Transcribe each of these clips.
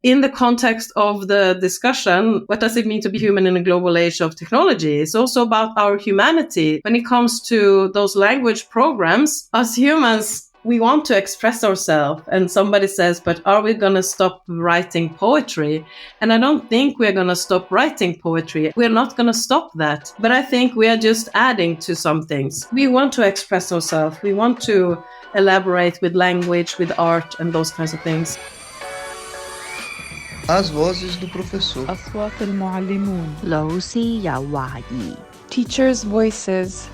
in the context of the discussion, what does it mean to be human in a global age of technology? It's also about our humanity. When it comes to those language programs, as humans, we want to express ourselves. And somebody says, but are we going to stop writing poetry? And I don't think we're going to stop writing poetry. We're not going to stop that. But I think we are just adding to some things. We want to express ourselves. We want to elaborate with language, with art, and those kinds of things. As vozes do professor. أصوات المعلمون. 老師有話兒. Teachers' voices.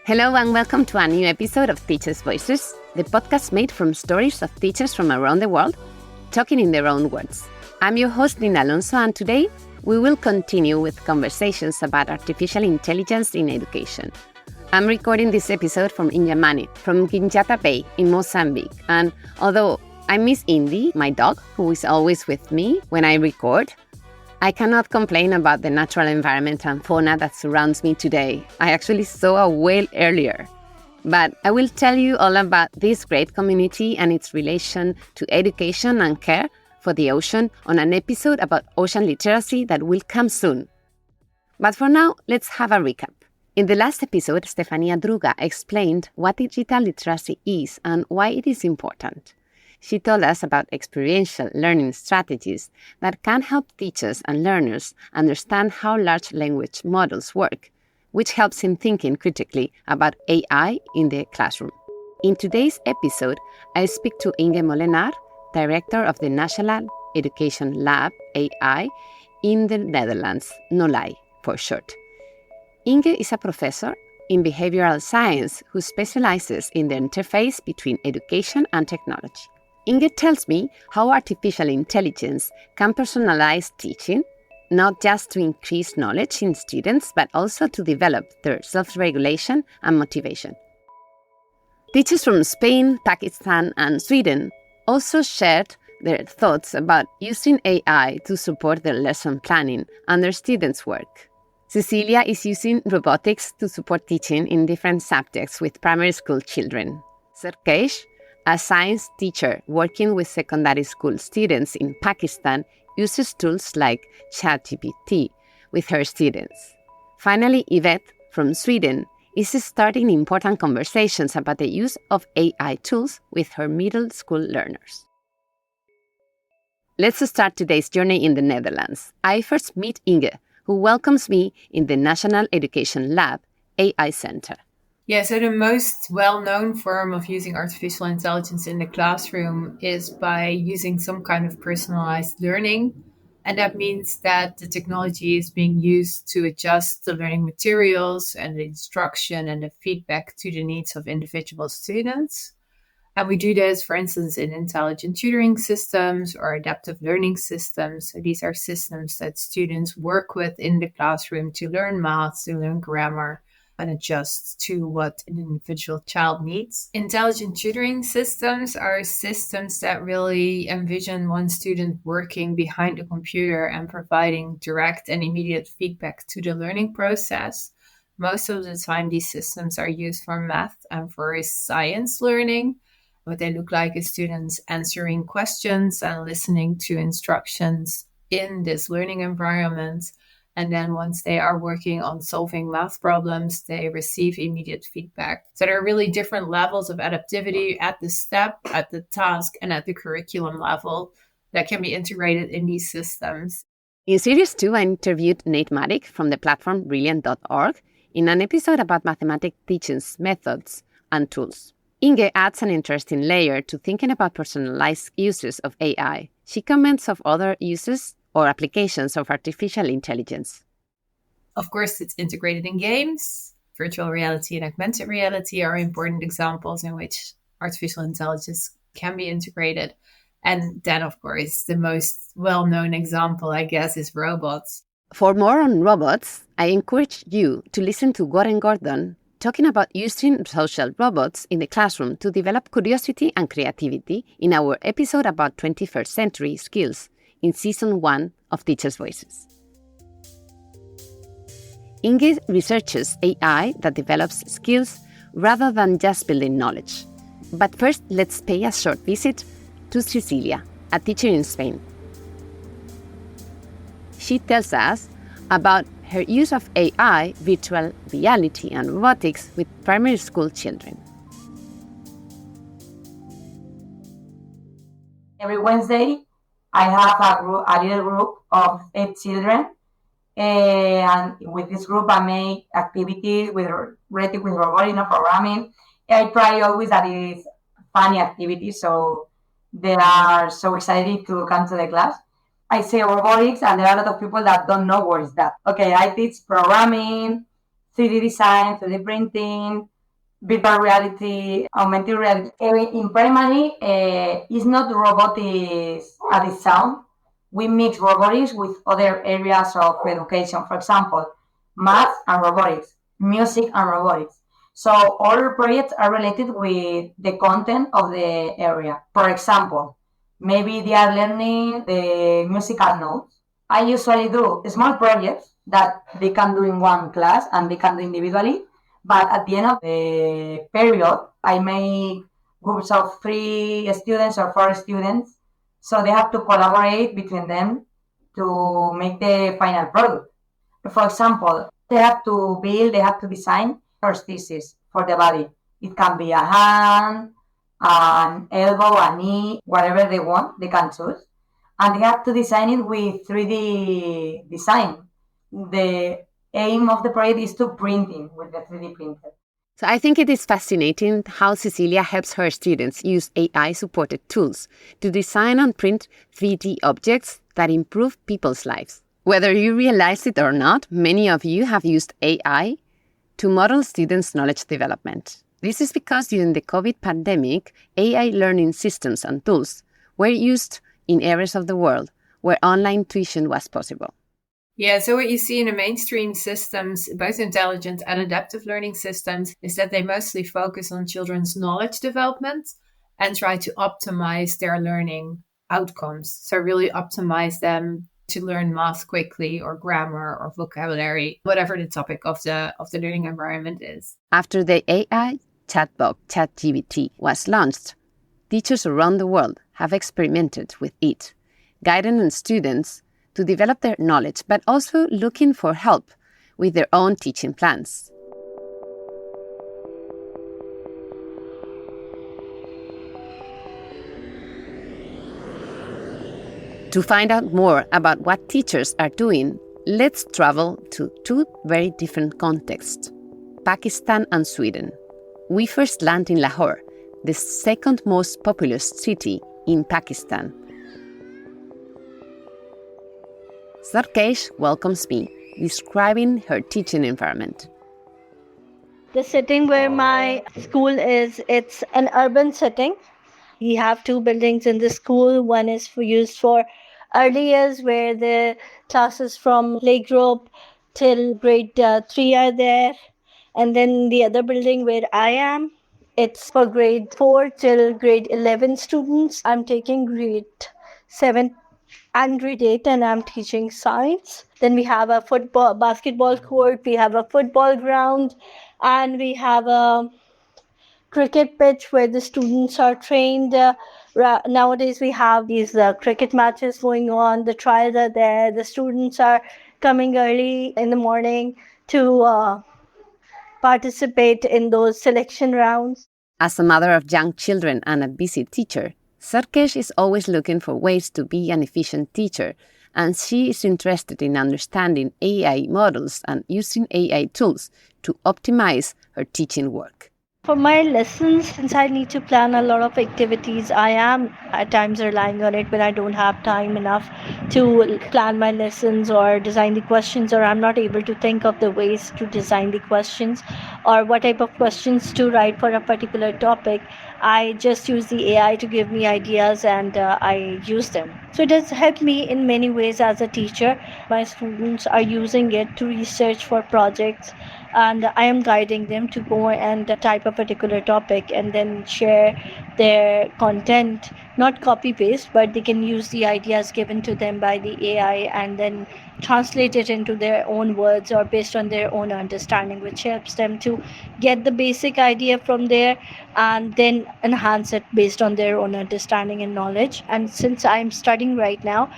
Hello and welcome to a new episode of Teachers' Voices, the podcast made from stories of teachers from around the world, talking in their own words. I'm your host, Nina Alonso, and today we will continue with conversations about artificial intelligence in education. I'm recording this episode from Injamani, from Kinjata Bay in Mozambique, and although I miss Indy, my dog, who is always with me when I record, I cannot complain about the natural environment and fauna that surrounds me today. I actually saw a whale earlier. But I will tell you all about this great community and its relation to education and care for the ocean on an episode about ocean literacy that will come soon. But for now, let's have a recap. In the last episode, Stefania Druga explained what digital literacy is and why it is important. She told us about experiential learning strategies that can help teachers and learners understand how large language models work, which helps in thinking critically about AI in the classroom. In today's episode, I speak to Inge Molenaar, Director of the National Education Lab AI in the Netherlands, NOLAI for short. Inge is a professor in behavioral science who specializes in the interface between education and technology. Inge tells me how artificial intelligence can personalize teaching, not just to increase knowledge in students, but also to develop their self-regulation and motivation. Teachers from Spain, Pakistan, and Sweden also shared their thoughts about using AI to support their lesson planning and their students' work. Cecilia is using robotics to support teaching in different subjects with primary school children. Serkesh, a science teacher working with secondary school students in Pakistan, uses tools like ChatGPT with her students. Finally, Yvette from Sweden is starting important conversations about the use of AI tools with her middle school learners. Let's start today's journey in the Netherlands. I first meet Inge, who welcomes me in the National Education Lab AI Center. Yeah, so the most well-known form of using artificial intelligence in the classroom is by using some kind of personalized learning. And that means that the technology is being used to adjust the learning materials and the instruction and the feedback to the needs of individual students. And we do this, for instance, in intelligent tutoring systems or adaptive learning systems. So these are systems that students work with in the classroom to learn math, to learn grammar, and adjust to what an individual child needs. Intelligent tutoring systems are systems that really envision one student working behind a computer and providing direct and immediate feedback to the learning process. Most of the time, these systems are used for math and for science learning. What they look like is students answering questions and listening to instructions in this learning environment. And then once they are working on solving math problems, they receive immediate feedback. So there are really different levels of adaptivity at the step, at the task, and at the curriculum level that can be integrated in these systems. In Series 2, I interviewed Nate Maddick from the platform Brilliant.org in an episode about mathematics teaching's methods and tools. Inge adds an interesting layer to thinking about personalized uses of AI. She comments of other uses or applications of artificial intelligence. Of course, it's integrated in games. Virtual reality and augmented reality are important examples in which artificial intelligence can be integrated. And then, of course, the most well-known example, I guess, is robots. For more on robots, I encourage you to listen to Goren Gordon talking about using social robots in the classroom to develop curiosity and creativity in our episode about 21st century skills in Season 1 of Teachers' Voices. Inge researches AI that develops skills rather than just building knowledge. But first, let's pay a short visit to Cecilia, a teacher in Spain. She tells us about her use of AI, virtual reality, and robotics with primary school children. Every Wednesday, I have a little group of 8 children, and with this group, I make activities related with robotics, programming. I try always that it is funny activities, so they are so excited to come to the class. I say robotics, and there are a lot of people that don't know what is that. Okay, I teach programming, 3D design, 3D printing, virtual reality, augmented reality. In primary, it's not robotics as it sounds. We mix robotics with other areas of education. For example, math and robotics, music and robotics. So all projects are related with the content of the area. For example, maybe they are learning the musical notes. I usually do small projects that they can do in one class and they can do individually. But at the end of the period, I make groups of 3 students or 4 students. So they have to collaborate between them to make the final product. For example, they have to build, they have to design prosthesis for the body. It can be a hand, an elbow, a knee, whatever they want, they can choose. And they have to design it with 3D design. The aim of the project is to printing with the 3D printer. So I think it is fascinating how Cecilia helps her students use AI-supported tools to design and print 3D objects that improve people's lives. Whether you realize it or not, many of you have used AI to model students' knowledge development. This is because during the COVID pandemic, AI learning systems and tools were used in areas of the world where online tuition was possible. Yeah, so what you see in the mainstream systems, both intelligent and adaptive learning systems, is that they mostly focus on children's knowledge development and try to optimize their learning outcomes. So really optimize them to learn math quickly or grammar or vocabulary, whatever the topic of the learning environment is. After the AI chatbot ChatGPT was launched, teachers around the world have experimented with it, guiding students to develop their knowledge, but also looking for help with their own teaching plans. To find out more about what teachers are doing, let's travel to 2 very different contexts, Pakistan and Sweden. We first land in Lahore, the second most populous city in Pakistan. Sarkesh welcomes me, describing her teaching environment. The setting where my school is, it's an urban setting. We have 2 buildings in the school. One is used for early years, where the classes from playgroup till grade 3 are there. And then the other building where I am, it's for grade 4 till grade 11 students. I'm taking grade 7 and grade 8, and I'm teaching science. Then we have a basketball court, we have a football ground, and we have a cricket pitch where the students are trained. Nowadays we have these cricket matches going on, the trials are there, the students are coming early in the morning to participate in those selection rounds. As a mother of young children and a busy teacher, Sarkesh is always looking for ways to be an efficient teacher, and she is interested in understanding AI models and using AI tools to optimize her teaching work. For my lessons, since I need to plan a lot of activities, I am at times relying on it when I don't have time enough to plan my lessons or design the questions, or I'm not able to think of the ways to design the questions or what type of questions to write for a particular topic. I just use the AI to give me ideas, and I use them. So it has helped me in many ways as a teacher. My students are using it to research for projects and I am guiding them to go and type a particular topic and then share their content, not copy paste, but they can use the ideas given to them by the AI and then translate it into their own words or based on their own understanding, which helps them to get the basic idea from there and then enhance it based on their own understanding and knowledge. And since I'm studying right now,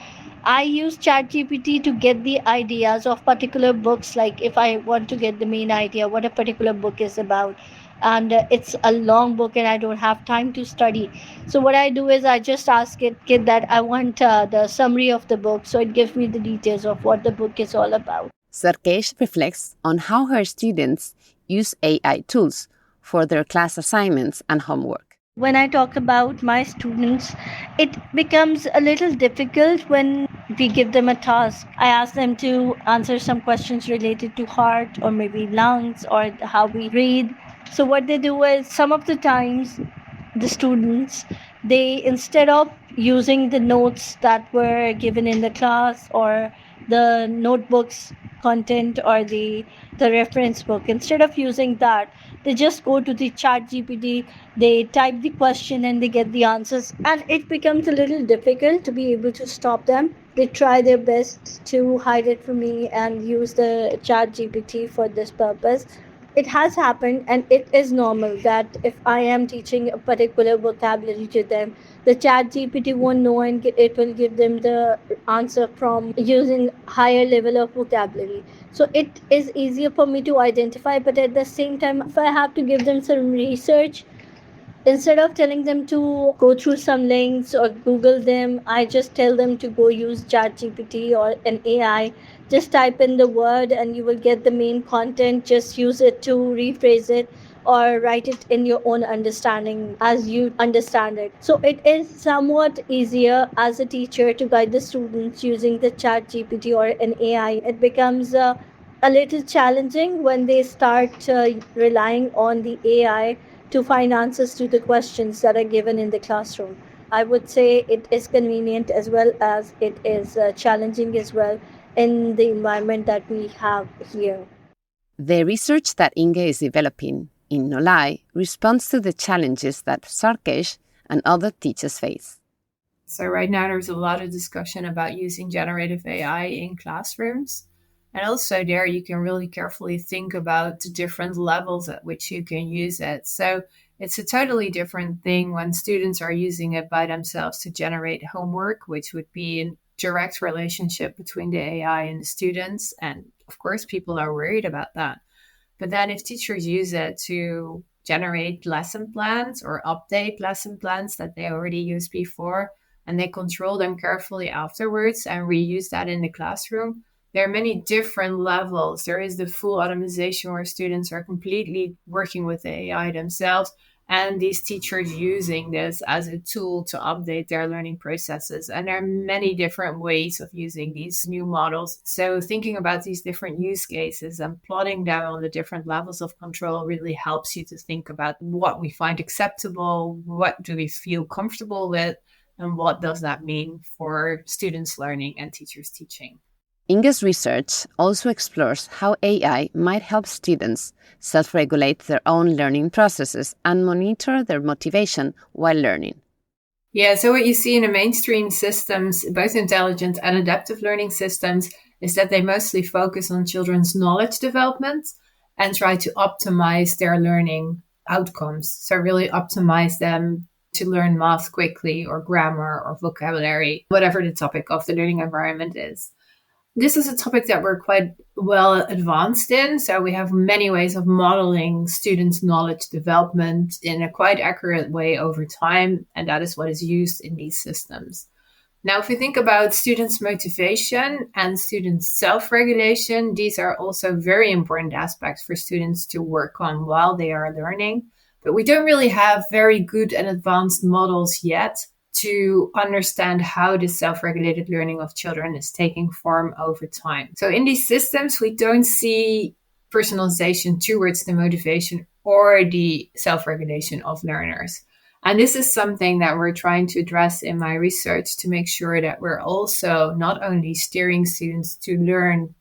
I use ChatGPT to get the ideas of particular books. Like if I want to get the main idea, what a particular book is about, and it's a long book and I don't have time to study. So what I do is I just ask it, kid, that I want the summary of the book. So it gives me the details of what the book is all about. Sarkesh reflects on how her students use AI tools for their class assignments and homework. When I talk about my students, it becomes a little difficult when we give them a task. I ask them to answer some questions related to heart or maybe lungs or how we breathe. So what they do is some of the times the students, they, instead of using the notes that were given in the class or the notebooks content or the reference book, instead of using that, they just go to the ChatGPT, they type the question and they get the answers, and it becomes a little difficult to be able to stop them. They try their best to hide it from me and use the ChatGPT for this purpose. It has happened, and it is normal that if I am teaching a particular vocabulary to them, the ChatGPT won't know and it will give them the answer from using higher level of vocabulary. So it is easier for me to identify, but at the same time, if I have to give them some research, instead of telling them to go through some links or Google them, I just tell them to go use ChatGPT or an AI. Just type in the word and you will get the main content. Just use it to rephrase it or write it in your own understanding as you understand it. So it is somewhat easier as a teacher to guide the students using the ChatGPT or an AI. It becomes a little challenging when they start relying on the AI to find answers to the questions that are given in the classroom. I would say it is convenient as well as it is challenging as well in the environment that we have here. The research that Inge is developing in NOLAI responds to the challenges that Sarkesh and other teachers face. So right now there's a lot of discussion about using generative AI in classrooms. And also there you can really carefully think about the different levels at which you can use it. So it's a totally different thing when students are using it by themselves to generate homework, which would be in direct relationship between the AI and the students. And of course, people are worried about that. But then if teachers use it to generate lesson plans or update lesson plans that they already used before, and they control them carefully afterwards and reuse that in the classroom, there are many different levels. There is the full automation where students are completely working with the AI themselves, and these teachers using this as a tool to update their learning processes. And there are many different ways of using these new models. So thinking about these different use cases and plotting them on the different levels of control really helps you to think about what we find acceptable, what do we feel comfortable with, and what does that mean for students learning and teachers teaching. Inge's research also explores how AI might help students self-regulate their own learning processes and monitor their motivation while learning. Yeah, so what you see in the mainstream systems, both intelligent and adaptive learning systems, is that they mostly focus on children's knowledge development and try to optimize their learning outcomes. So really optimize them to learn math quickly or grammar or vocabulary, whatever the topic of the learning environment is. This is a topic that we're quite well advanced in. So we have many ways of modeling students' knowledge development in a quite accurate way over time. And that is what is used in these systems. Now, if we think about students' motivation and students' self-regulation, these are also very important aspects for students to work on while they are learning. But we don't really have very good and advanced models yet to understand how the self-regulated learning of children is taking form over time. So in these systems, we don't see personalization towards the motivation or the self-regulation of learners. And this is something that we're trying to address in my research to make sure that we're also not only steering students to learn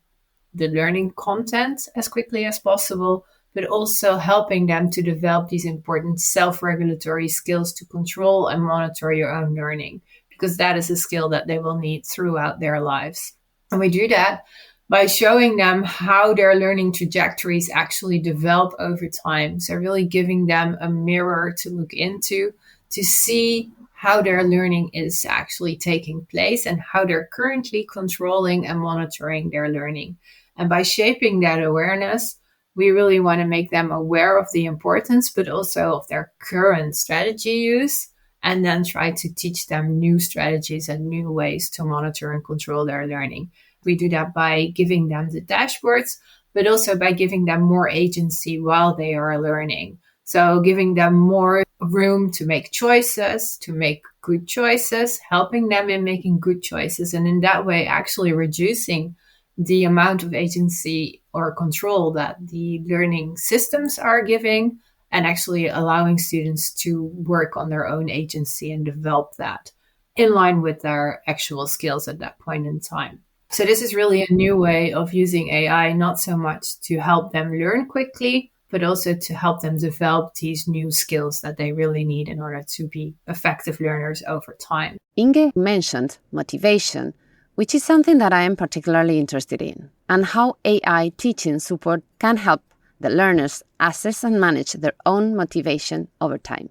the learning content as quickly as possible, but also helping them to develop these important self-regulatory skills to control and monitor your own learning, because that is a skill that they will need throughout their lives. And we do that by showing them how their learning trajectories actually develop over time. So really giving them a mirror to look into to see how their learning is actually taking place and how they're currently controlling and monitoring their learning. And by shaping that awareness, we really want to make them aware of the importance, but also of their current strategy use, and then try to teach them new strategies and new ways to monitor and control their learning. We do that by giving them the dashboards, but also by giving them more agency while they are learning. So giving them more room to make choices, to make good choices, helping them in making good choices, and in that way actually reducing the amount of agency or control that the learning systems are giving, and actually allowing students to work on their own agency and develop that in line with their actual skills at that point in time. So this is really a new way of using AI, not so much to help them learn quickly, but also to help them develop these new skills that they really need in order to be effective learners over time. Inge mentioned motivation, which is something that I am particularly interested in, and how AI teaching support can help the learners assess and manage their own motivation over time.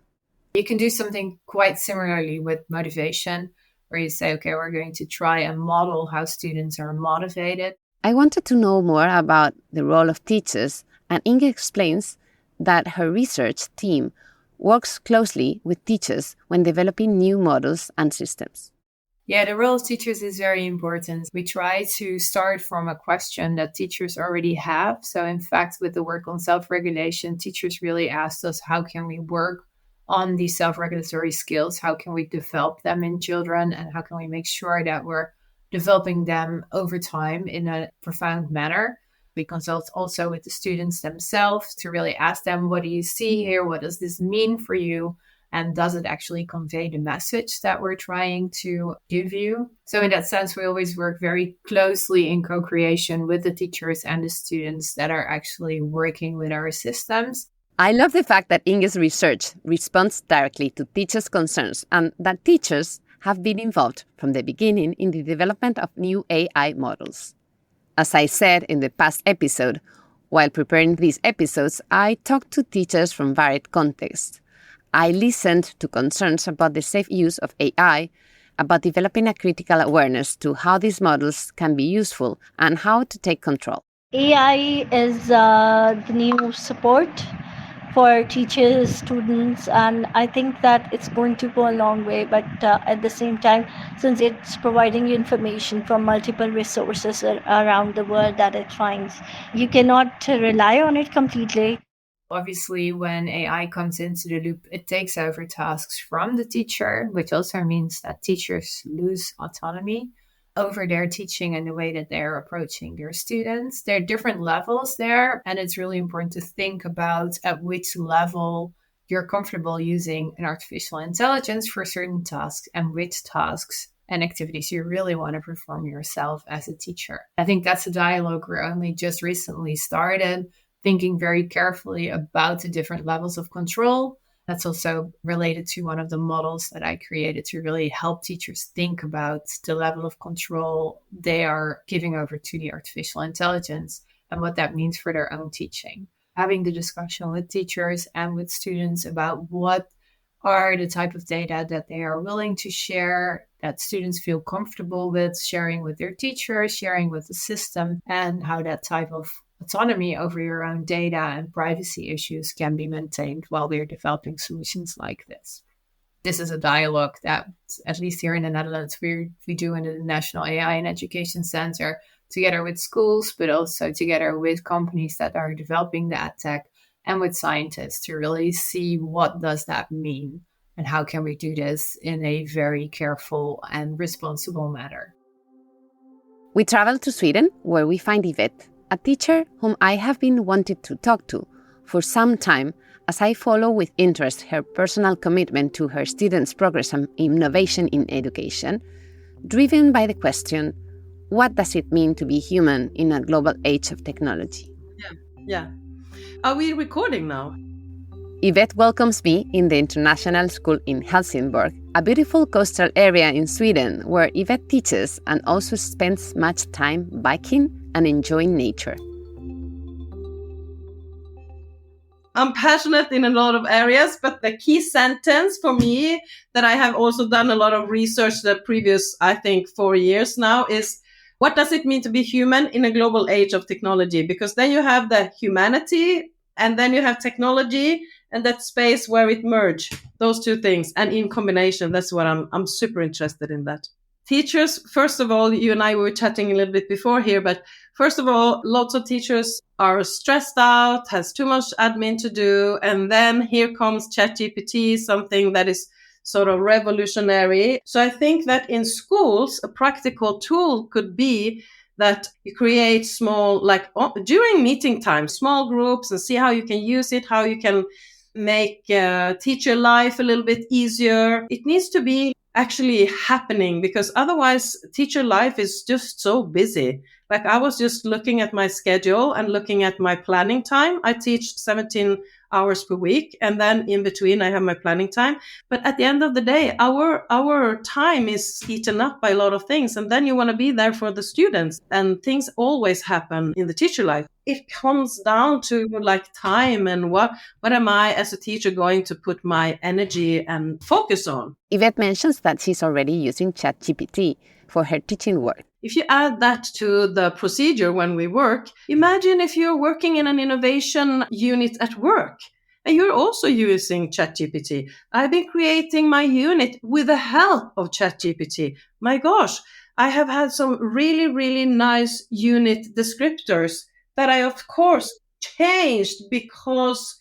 You can do something quite similarly with motivation, where you say, okay, we're going to try and model how students are motivated. I wanted to know more about the role of teachers, and Inge explains that her research team works closely with teachers when developing new models and systems. Yeah, the role of teachers is very important. We try to start from a question that teachers already have. So in fact, with the work on self-regulation, teachers really asked us, how can we work on these self-regulatory skills? How can we develop them in children? And how can we make sure that we're developing them over time in a profound manner? We consult also with the students themselves to really ask them, what do you see here? What does this mean for you? And does it actually convey the message that we're trying to give you? So in that sense, we always work very closely in co-creation with the teachers and the students that are actually working with our systems. I love the fact that Inge's research responds directly to teachers' concerns and that teachers have been involved from the beginning in the development of new AI models. As I said in the past episode, while preparing these episodes, I talked to teachers from varied contexts. I listened to concerns about the safe use of AI, about developing a critical awareness to how these models can be useful and how to take control. AI is the new support for teachers, students, and I think that it's going to go a long way. But at the same time, since it's providing you information from multiple resources around the world that it finds, you cannot rely on it completely. Obviously, when AI comes into the loop, it takes over tasks from the teacher, which also means that teachers lose autonomy over their teaching and the way that they're approaching their students. There are different levels there, and it's really important to think about at which level you're comfortable using an artificial intelligence for certain tasks and which tasks and activities you really want to perform yourself as a teacher. I think that's a dialogue we're only just recently started, thinking very carefully about the different levels of control. That's also related to one of the models that I created to really help teachers think about the level of control they are giving over to the artificial intelligence and what that means for their own teaching. Having the discussion with teachers and with students about what are the type of data that they are willing to share, that students feel comfortable with sharing with their teachers, sharing with the system, and how that type of autonomy over your own data and privacy issues can be maintained while we're developing solutions like this. This is a dialogue that, at least here in the Netherlands, we do in the National AI and Education Center, together with schools, but also together with companies that are developing that tech and with scientists to really see what does that mean and how can we do this in a very careful and responsible manner. We travel to Sweden, where we find Yvette, a teacher whom I have been wanting to talk to for some time, as I follow with interest her personal commitment to her students' progress and innovation in education, driven by the question, what does it mean to be human in a global age of technology? Yeah. Are we recording now? Yvette welcomes me in the International School in Helsingborg, a beautiful coastal area in Sweden where Yvette teaches and also spends much time biking and enjoying nature. I'm passionate in a lot of areas, but the key sentence for me that I have also done a lot of research the previous, 4 years now is, what does it mean to be human in a global age of technology? Because then you have the humanity and then you have technology and that space where it merge, those two things. And in combination, that's what I'm super interested in that. Teachers, first of all, you and I were chatting a little bit before here, but first of all, lots of teachers are stressed out, has too much admin to do. And then here comes ChatGPT, something that is sort of revolutionary. So I think that in schools, a practical tool could be that you create small, during meeting time, small groups and see how you can use it, how you can make teacher life a little bit easier. It needs to be actually happening because otherwise teacher life is just so busy. Like I was just looking at my schedule and looking at my planning time. I teach 17 hours per week and then in between I have my planning time. But at the end of the day, our time is eaten up by a lot of things. And then you want to be there for the students and things always happen in the teacher life. It comes down to time and what am I as a teacher going to put my energy and focus on? Yvette mentions that she's already using ChatGPT for her teaching work. If you add that to the procedure when we work, imagine if you're working in an innovation unit at work and you're also using ChatGPT. I've been creating my unit with the help of ChatGPT. My gosh, I have had some really, really nice unit descriptors that I, of course, changed because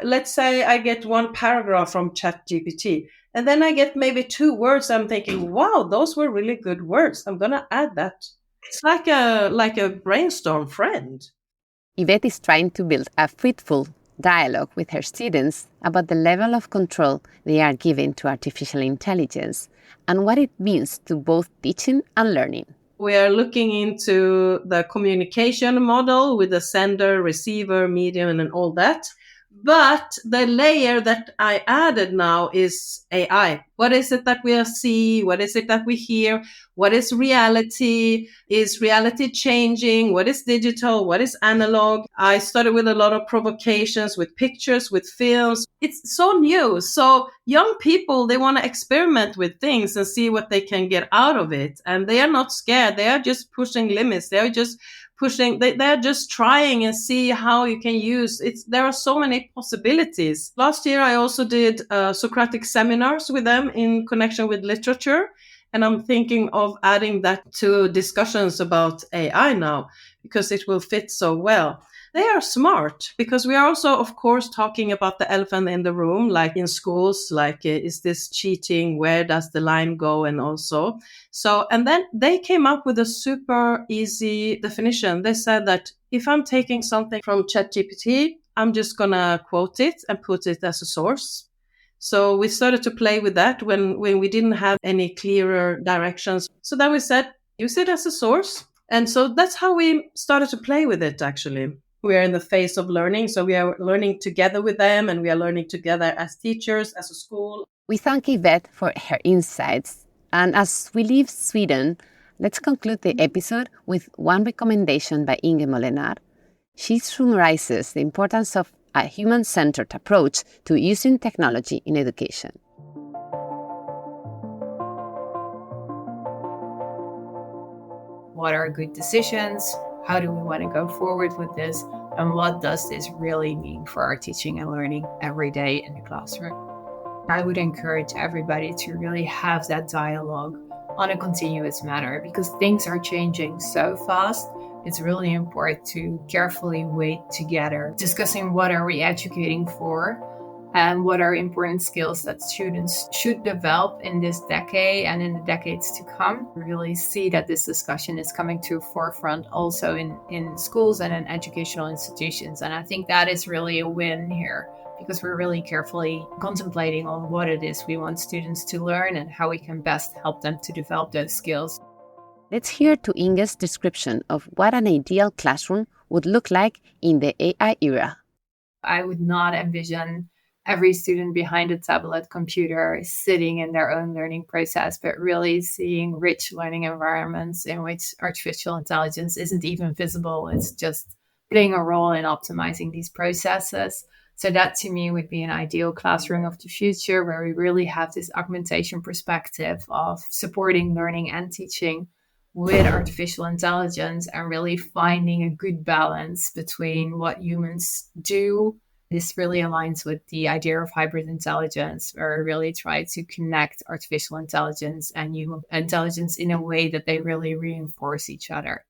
let's say I get one paragraph from ChatGPT. And then I get maybe 2 words. I'm thinking, wow, those were really good words. I'm going to add that. It's like a brainstorm friend. Yvette is trying to build a fruitful dialogue with her students about the level of control they are given to artificial intelligence and what it means to both teaching and learning. We are looking into the communication model with the sender, receiver, medium, and all that. But the layer that I added now is AI. What is it that we see? What is it that we hear? What is reality? Is reality changing? What is digital? What is analog? I started with a lot of provocations with pictures, with films. It's so new. So young people, they want to experiment with things and see what they can get out of it. And they are not scared. They are just pushing limits. They are just they're just trying and see how you can use it. There are so many possibilities. Last year, I also did Socratic seminars with them in connection with literature. And I'm thinking of adding that to discussions about AI now because it will fit so well. They are smart because we are also, of course, talking about the elephant in the room, like in schools, is this cheating? Where does the line go? And also, and then they came up with a super easy definition. They said that if I'm taking something from ChatGPT, I'm just going to quote it and put it as a source. So we started to play with that when we didn't have any clearer directions. So then we said, use it as a source. And so that's how we started to play with it, actually. We are in the phase of learning. So we are learning together with them and we are learning together as teachers, as a school. We thank Yvette for her insights. And as we leave Sweden, let's conclude the episode with one recommendation by Inge Molenaar. She summarizes the importance of a human-centered approach to using technology in education. What are good decisions? How do we want to go forward with this? And what does this really mean for our teaching and learning every day in the classroom? I would encourage everybody to really have that dialogue on a continuous manner because things are changing so fast. It's really important to carefully wait together, discussing what are we educating for and what are important skills that students should develop in this decade and in the decades to come. We really see that this discussion is coming to forefront also in schools and in educational institutions. And I think that is really a win here because we're really carefully contemplating on what it is we want students to learn and how we can best help them to develop those skills. Let's hear to Inge's description of what an ideal classroom would look like in the AI era. I would not envision every student behind a tablet computer sitting in their own learning process, but really seeing rich learning environments in which artificial intelligence isn't even visible. It's just playing a role in optimizing these processes. So that to me would be an ideal classroom of the future, where we really have this augmentation perspective of supporting learning and teaching with artificial intelligence and really finding a good balance between what humans do. This really aligns with the idea of hybrid intelligence, where we really try to connect artificial intelligence and human intelligence in a way that they really reinforce each other.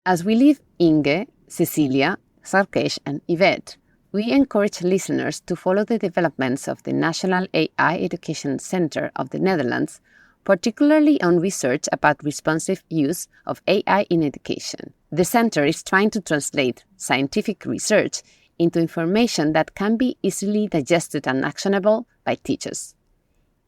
As we leave Inge, Cecilia, Sarkesh, and Yvette, we encourage listeners to follow the developments of the National AI Education Center of the Netherlands, particularly on research about responsive use of AI in education. The center is trying to translate scientific research into information that can be easily digested and actionable by teachers.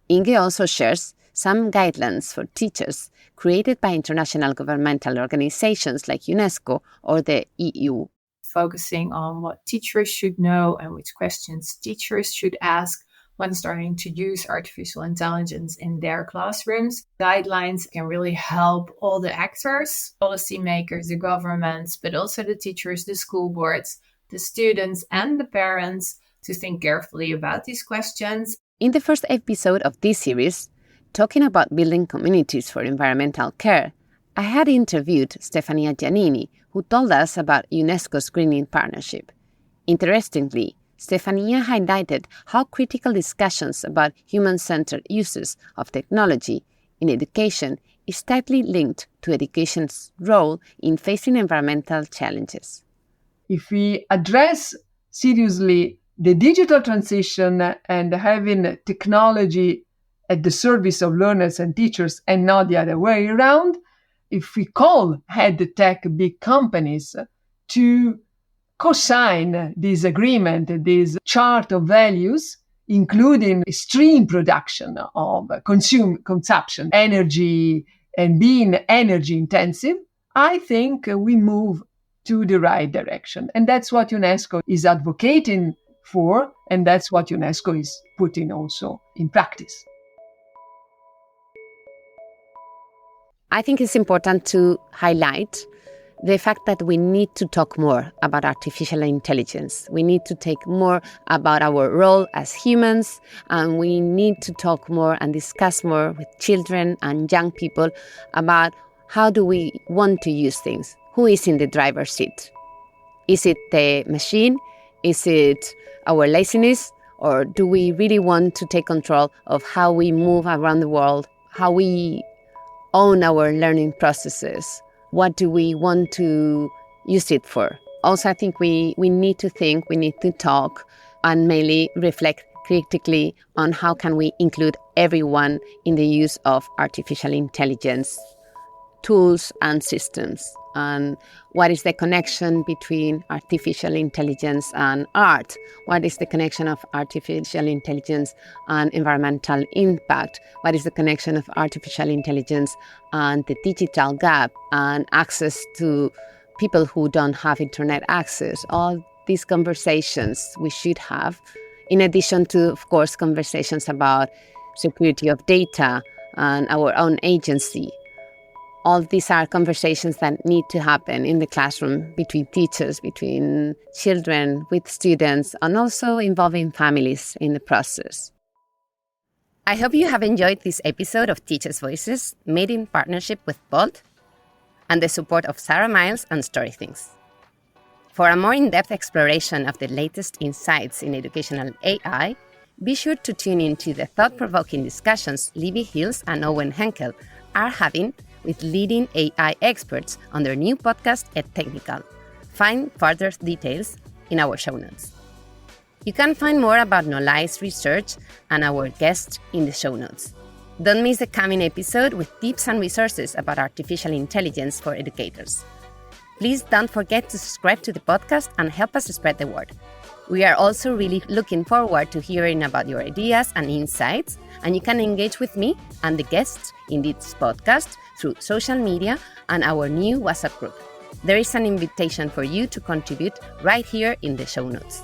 Inge also shares some guidelines for teachers created by international governmental organizations like UNESCO or the EU, focusing on what teachers should know and which questions teachers should ask when starting to use artificial intelligence in their classrooms. Guidelines can really help all the actors, policymakers, the governments, but also the teachers, the school boards, the students, and the parents to think carefully about these questions. In the first episode of this series, talking about building communities for environmental care, I had interviewed Stefania Giannini, who told us about UNESCO's Greening Partnership. Interestingly, Stefania highlighted how critical discussions about human-centered uses of technology in education is tightly linked to education's role in facing environmental challenges. If we address seriously the digital transition and having technology at the service of learners and teachers and not the other way around, if we call head tech big companies to co-sign this agreement, this chart of values, including extreme production of consumption, energy, and being energy intensive, I think we move to the right direction. And that's what UNESCO is advocating for, and that's what UNESCO is putting also in practice. I think it's important to highlight the fact that we need to talk more about artificial intelligence. We need to take more about our role as humans, and we need to talk more and discuss more with children and young people about how do we want to use things. Who is in the driver's seat? Is it the machine? Is it our laziness? Or do we really want to take control of how we move around the world, how we own our learning processes? What do we want to use it for? Also, I think we need to think, we need to talk, and mainly reflect critically on how can we include everyone in the use of artificial intelligence tools and systems. And what is the connection between artificial intelligence and art? What is the connection of artificial intelligence and environmental impact? What is the connection of artificial intelligence and the digital gap and access to people who don't have internet access? All these conversations we should have, in addition to, of course, conversations about security of data and our own agency. All these are conversations that need to happen in the classroom between teachers, between children, with students, and also involving families in the process. I hope you have enjoyed this episode of Teachers' Voices, made in partnership with Bolt and the support of Sarah Miles and StoryThings. For a more in-depth exploration of the latest insights in educational AI, be sure to tune into the thought-provoking discussions Libby Hills and Owen Henkel are having with leading AI experts on their new podcast, EdTechnical. Find further details in our show notes. You can find more about NOLAI's research and our guests in the show notes. Don't miss the coming episode with tips and resources about artificial intelligence for educators. Please don't forget to subscribe to the podcast and help us spread the word. We are also really looking forward to hearing about your ideas and insights, and you can engage with me and the guests in this podcast through social media and our new WhatsApp group. There is an invitation for you to contribute right here in the show notes.